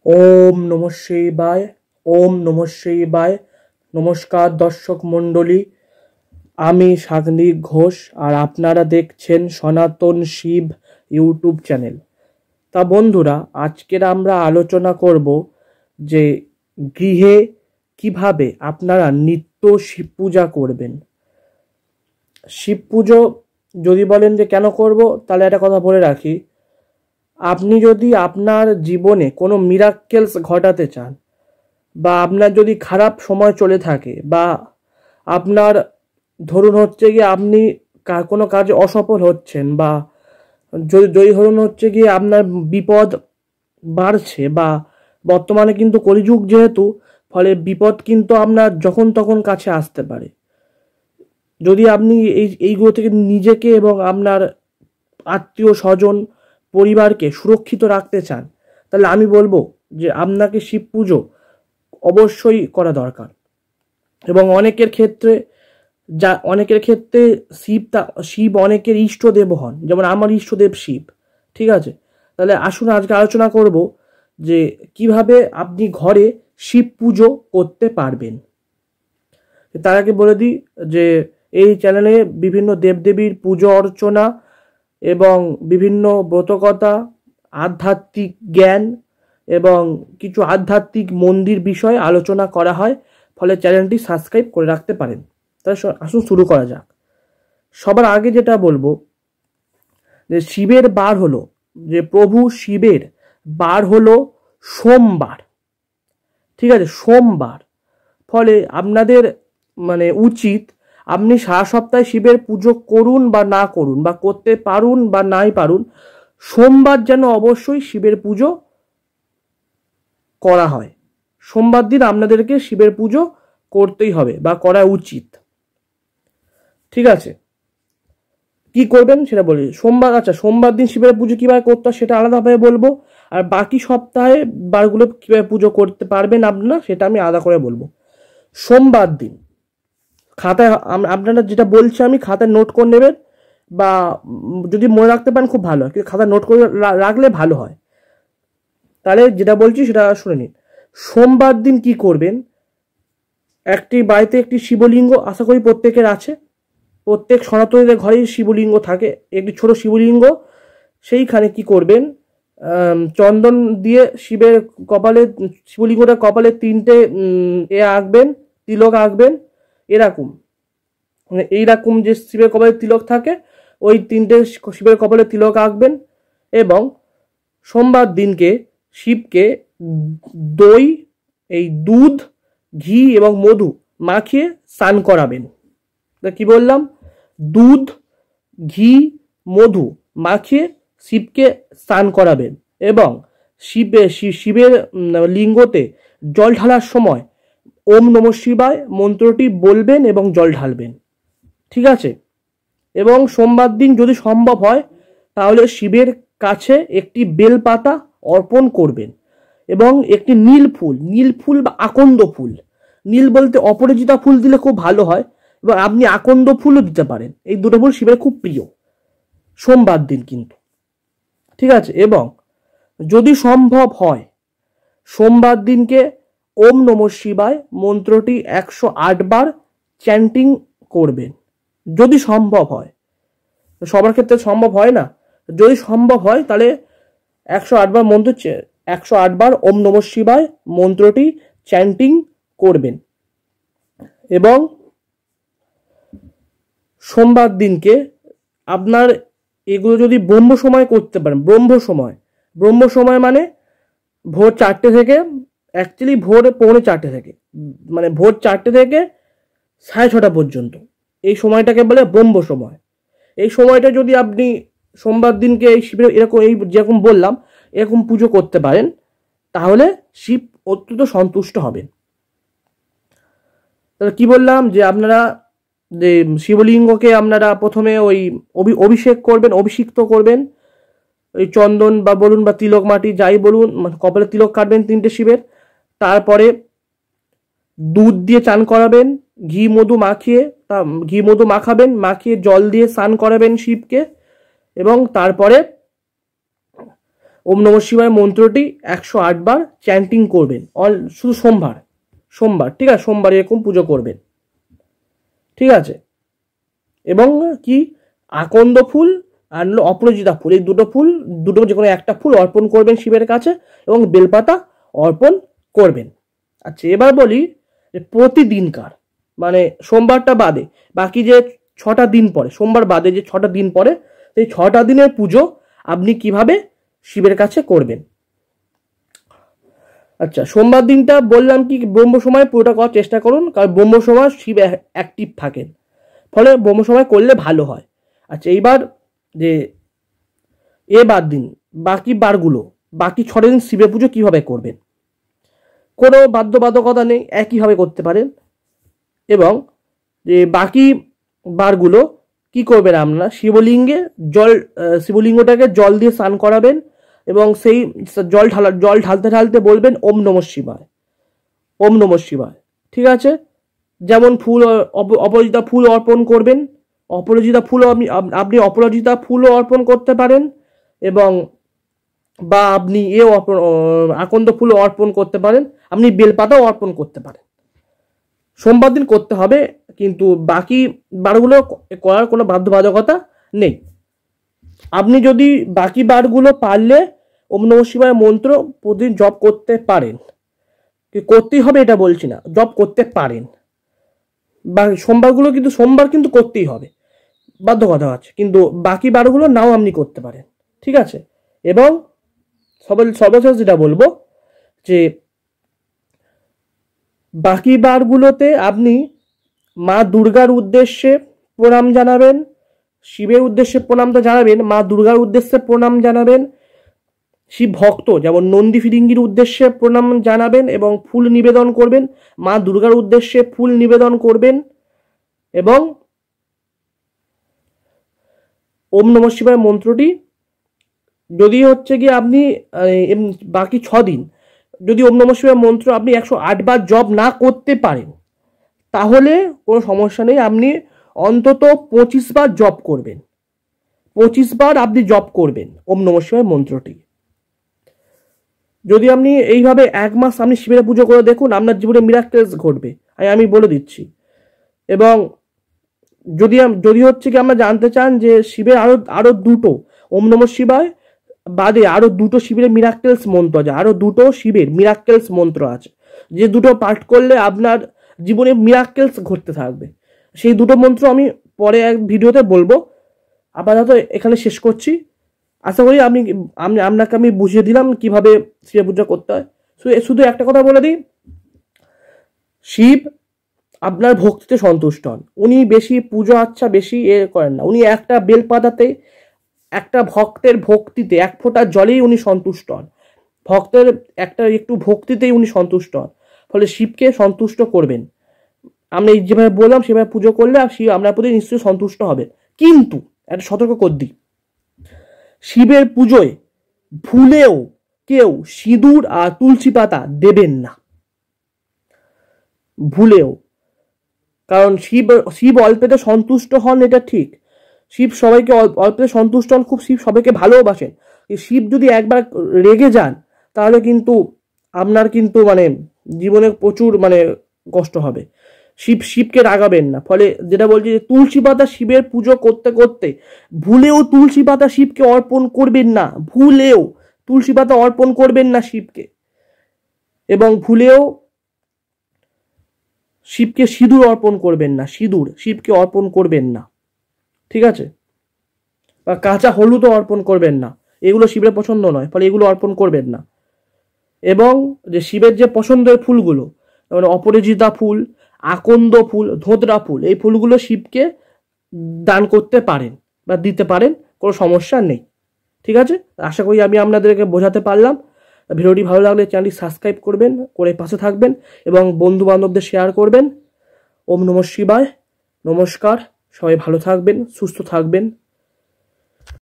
ওম নমঃ শিবায়। ওম নমঃ শিবায়। নমস্কার দর্শক মণ্ডলী, আমি সাগ্নিক ঘোষ আর আপনারা দেখছেন সনাতন শিব ইউটিউব চ্যানেল। তা বন্ধুরা, আজকের আমরা আলোচনা করব যে গৃহে কিভাবে আপনারা নিত্য শিব পূজা করবেন। শিব পুজো যদি বলেন যে কেন করব, তাহলে একটা কথা বলে রাখি, আপনি যদি আপনার জীবনে কোনো মিরাক্কেলস ঘটাতে চান, বা আপনার যদি খারাপ সময় চলে থাকে, বা আপনার ধরুন হচ্ছে গিয়ে আপনি কোনো কাজে অসফল হচ্ছেন, বা যদি ধরুন হচ্ছে গিয়ে আপনার বিপদ বাড়ছে, বা বর্তমানে কিন্তু কলিযুগ যেহেতু, ফলে বিপদ কিন্তু আপনার যখন তখন কাছে আসতে পারে। যদি আপনি এইগুলো থেকে নিজেকে এবং আপনার আত্মীয় স্বজন পরিবারকে সুরক্ষিত রাখতে চান, তাহলে আমি বলবো যে আপনাকে শিব পুজো অবশ্যই করা দরকার। এবং অনেকের ক্ষেত্রে শিব অনেকের ইষ্টদেব হন, যেমন আমার ইষ্টদেব শিব। ঠিক আছে, তাহলে আসুন আজকে আলোচনা করব যে কিভাবে আপনি ঘরে শিব পুজো করতে পারবেন। তার আগে বলে দিই যে এই চ্যানেলে বিভিন্ন দেবদেবীর পুজো অর্চনা এবং বিভিন্ন ব্রতকথা, আধ্যাত্মিক জ্ঞান এবং কিছু আধ্যাত্মিক মন্দির বিষয়ে আলোচনা করা হয়, ফলে চ্যানেলটি সাবস্ক্রাইব করে রাখতে পারেন। তাহলে আসুন শুরু করা যাক। সবার আগে যেটা বলবো যে শিবের বার হলো, যে প্রভু শিবের বার হলো সোমবার। ঠিক আছে, সোমবার। ফলে আপনাদের উচিত আপনি সারা সপ্তাহে শিবের পুজো করুন বা না করুন, বা করতে পারুন বা নাই পারুন, সোমবার যেন অবশ্যই শিবের পুজো করা হয়। সোমবার দিন আপনাদেরকে শিবের পুজো করতেই হবে বা করা উচিত। ঠিক আছে, কি করবেন সেটা বলি। সোমবার দিন শিবের পুজো কিভাবে করতে হয় সেটা আলাদাভাবে বলবো, আর বাকি সপ্তাহে বারগুলো কিভাবে পুজো করতে পারবেন আপনারা সেটা আমি আলাদা করে বলবো। সোমবার দিন খাতায় আপনারা যেটা বলছি আমি খাতায় নোট করে নেবেন, বা যদি মনে রাখতে পারেন খুব ভালো হয়, কিন্তু খাতায় নোট করে রাখলে ভালো হয়। তাহলে যেটা বলছি সেটা শুনে নিন। সোমবার দিন কি করবেন, একটি বাড়িতে একটি শিবলিঙ্গ আশা করি প্রত্যেকের আছে, প্রত্যেক সনাতনীদের ঘরেই শিবলিঙ্গ থাকে, একটি ছোট শিবলিঙ্গ। সেইখানে কি করবেন, চন্দন দিয়ে শিবলিঙ্গটা কপালে 3টে আঁকবেন, তিলক আঁকবেন। এরকম এইরকম যে শিবের কপালে তিলক থাকে, ওই 3টে শিবের কপালে তিলক আঁকবেন। এবং সোমবার দিনকে শিবকে দই, দুধ, ঘি এবং মধু মাখিয়ে স্নান করাবেন। কি বললাম? দুধ, ঘি, মধু মাখিয়ে শিবকে স্নান করাবেন, এবং শিবের লিঙ্গতে জল ঢালার সময় ওম নমঃ শিবায় মন্ত্রটি বলবেন এবং জল ঢালবেন। ঠিক আছে, এবং সোমবার দিন যদি সম্ভব হয় তাহলে শিবের কাছে একটি বেলপাতা অর্পণ করবেন, এবং একটি নীল ফুল বা আকন্দ ফুল, নীল বলতে অপরাজিতা ফুল দিলে খুব ভালো হয়, এবং আপনি আকন্দ ফুলও দিতে পারেন। এই দুটো ফুল শিবের খুব প্রিয় সোমবার দিন কিন্তু। ঠিক আছে, এবং যদি সম্ভব হয় সোমবার দিনকে ওম নমঃ শিবায় মন্ত্রটি 108 বার চ্যান্টিং করবেন, যদি সম্ভব হয়। সবার ক্ষেত্রে সম্ভব হয় না, যদি সম্ভব হয় তাহলে 108 বার 108 বার ওম নমঃ শিবায় মন্ত্রটি চ্যান্টিং করবেন। এবং সোমবার দিনকে আপনার এগুলো যদি ব্রহ্ম সময় করতে পারেন, ব্রহ্ম সময় মানে ভোর 4টে থেকে, অ্যাকচুয়ালি ভোর 3:45 থেকে, ভোর 4টে থেকে 6:30 পর্যন্ত, এই সময়টাকে বলে ব্রহ্ম সময়। এই সময়টা যদি আপনি সোমবার দিনকে এই শিবের যেরকম বললাম এরকম পুজো করতে পারেন, তাহলে শিব অত্যন্ত সন্তুষ্ট হবেন। তাহলে কি বললাম, যে আপনারা যে শিবলিঙ্গকে আপনারা প্রথমে ওই অভিষিক্ত করবেন, ওই চন্দন বা বলুন বা তিলক মাটি যাই বলুন, কপালে তিলক কাটবেন 3টে শিবের। তারপরে দুধ দিয়ে চান করাবেন, ঘি মধু মাখাবেন, মাখিয়ে জল দিয়ে স্নান করাবেন শিবকে। এবং তারপরে ওম নমঃ শিবায় মন্ত্রটি 108 বার চ্যান্টিং করবেন, শুধু সোমবার, ঠিক আছে, সোমবার এরকম পুজো করবেন, ঠিক আছে। এবং কি আকন্দ ফুল আর অপরাজিতা ফুল, এই দুটো যে কোনো একটা ফুল অর্পণ করবেন শিবের কাছে এবং বেলপাতা অর্পণ করবেন। আচ্ছা, এবার বলি যে প্রতিদিনকার, মানে সোমবারটা বাদে বাকি যে 6টা দিন পরে, সোমবার বাদে যে 6টা দিন পরে, এই 6টা দিনের পুজো আপনি কিভাবে শিবের কাছে করবেন। আচ্ছা, সোমবার দিনটা বললাম কি ব্রহ্ম সময় পুরোটা করার চেষ্টা করুন, কারণ ব্রহ্ম সময় শিব অ্যাক্টিভ থাকেন, ফলে ব্রহ্ম সময় করলে ভালো হয়। আচ্ছা, এইবার যে এবার দিন বাকি বারগুলো, বাকি 6 দিন শিবের পুজো কিভাবে করবেন, কোনো বাধ্যবাধকতা নেই, একইভাবে করতে পারেন। এবং যে বাকি বারগুলো কি করবেন, আপনারা শিবলিঙ্গটাকে জল দিয়ে স্নান করাবেন এবং সেই জল ঢালতে ঢালতে বলবেন ওম নমঃ শিবায়, ওম নমঃ শিবায়, ঠিক আছে। যেমন ফুল, অপরাজিতা ফুল অর্পণ করবেন, আপনি অপরাজিতা ফুলও অর্পণ করতে পারেন, এবং বা আপনি আকন্দ ফুলও অর্পণ করতে পারেন, আপনি বেলপাতাও অর্পণ করতে পারেন। সোমবার দিন করতে হবে, কিন্তু বাকি বারগুলো করার কোনো বাধ্যবাধকতা নেই। আপনি যদি বাকি বারগুলো পারলে ওম নমঃ শিবায় মন্ত্র প্রতিদিন জপ করতে পারেন, করতেই হবে এটা বলছি না, জপ করতে পারেন। সোমবার কিন্তু করতেই হবে, বাধ্যকতা আছে, কিন্তু বাকি বারগুলো নাও আপনি করতে পারেন, ঠিক আছে। এবং সর্বশেষ যেটা বলবো যে বাকি বারগুলোতে আপনি মা দুর্গার উদ্দেশ্যে প্রণাম জানাবেন, শিবের উদ্দেশ্যে প্রণামটা জানাবেন, মা দুর্গার উদ্দেশ্যে প্রণাম জানাবেন, শিব ভক্ত যেমন নন্দী ফিরিঙ্গির উদ্দেশ্যে প্রণাম জানাবেন এবং ফুল নিবেদন করবেন, মা দুর্গার উদ্দেশ্যে ফুল নিবেদন করবেন। এবং ওম নমঃ শিবায় মন্ত্রটি যদি হচ্ছে গিয়ে আপনি বাকি 6 দিন যদি ওম নমঃ শিবায় মন্ত্র আপনি 108 বার জপ না করতে পারেন, তাহলে কোনো সমস্যা নেই, আপনি অন্তত 25 বার জপ করবেন, 25 বার আপনি জপ করবেন ওম নমঃ শিবায় মন্ত্রটি। যদি আপনি এইভাবে 1 মাস আপনি শিবের পুজো করে দেখুন, আপনার জীবনে মিরাক্কেলস ঘটবে, আমি বলে দিচ্ছি। এবং যদি হচ্ছে কি আমরা জানতে চান যে শিবের আরো দুটো ওম নমঃ শিবায় বাদে আরো দুটো শিবের মিরাক্কেলস মন্ত্র আছে, আরো দুটো শিবের মিরাক্কেলস মন্ত্র আছে, যে দুটো পাঠ করলে আপনার জীবনে মিরাক্কেলস ঘটতে থাকবে। সেই দুটো মন্ত্র আমি পরে এক ভিডিওতে বলবো, আপাতত এখানে শেষ করছি। আশা করি আপনাকে আমি বুঝিয়ে দিলাম কিভাবে শিব পূজা করতে হয়। শুধু একটা কথা বলে দিই, শিব আপনার ভক্তিতে সন্তুষ্ট হন, উনি বেশি পুজো আচ্ছা বেশি করেন না, উনি একটা বেলপাতাতে একটা ভক্তের ভক্তিতে 1 ফোঁটা জলেই উনি সন্তুষ্ট হন, ভক্তের একটু ভক্তিতেই উনি সন্তুষ্ট হন, ফলে শিবকে সন্তুষ্ট করবেন। আমরা যেভাবে বললাম সেভাবে পুজো করলে শিব আপনার প্রতি নিশ্চয়ই সন্তুষ্ট হবেন। কিন্তু একটা সতর্ক করে দিই, শিবের পুজোয় ভুলেও কেউ সিঁদুর আর তুলসী পাতা দেবেন না, ভুলেও। কারণ শিব অল্পেতে সন্তুষ্ট হন, এটা ঠিক, শিব সবাইকে অল্পেতে সন্তুষ্ট হন, খুব শিব সবাইকে ভালোবাসেন। শিব যদি একবার রেগে যান তাহলে কিন্তু আপনার কিন্তু জীবনে প্রচুর কষ্ট হবে। শিবকে রাগাবেন না। ফলে যেটা বলছি যে তুলসী পাতা শিবের পুজো করতে করতে ভুলেও তুলসী পাতা শিবকে অর্পণ করবেন না, ভুলেও তুলসী পাতা অর্পণ করবেন না শিবকে। এবং ভুলেও শিবকে সিঁদুর অর্পণ করবেন না, শিবকে অর্পণ করবেন না, ঠিক আছে। বা কাঁচা হলুদও অর্পণ করবেন না, এগুলো শিবের পছন্দ নয়, ফলে এগুলো অর্পণ করবেন না। এবং যে শিবের যে পছন্দের ফুলগুলো, অপরাজিতা ফুল, আকন্দ ফুল, ধোতরা ফুল, এই ফুলগুলো শিবকে দান করতে পারেন বা দিতে পারেন, কোনো সমস্যা নেই, ঠিক আছে। আশা করি আমি আপনাদেরকে বোঝাতে পারলাম। ভিডিওটি ভালো লাগলে চ্যানেলটি সাবস্ক্রাইব করবেন, করে পাশে থাকবেন এবং বন্ধু বান্ধবদের শেয়ার করবেন। ওম নমঃ শিবায়, নমস্কার, সবাই ভালো থাকবেন, সুস্থ থাকবেন।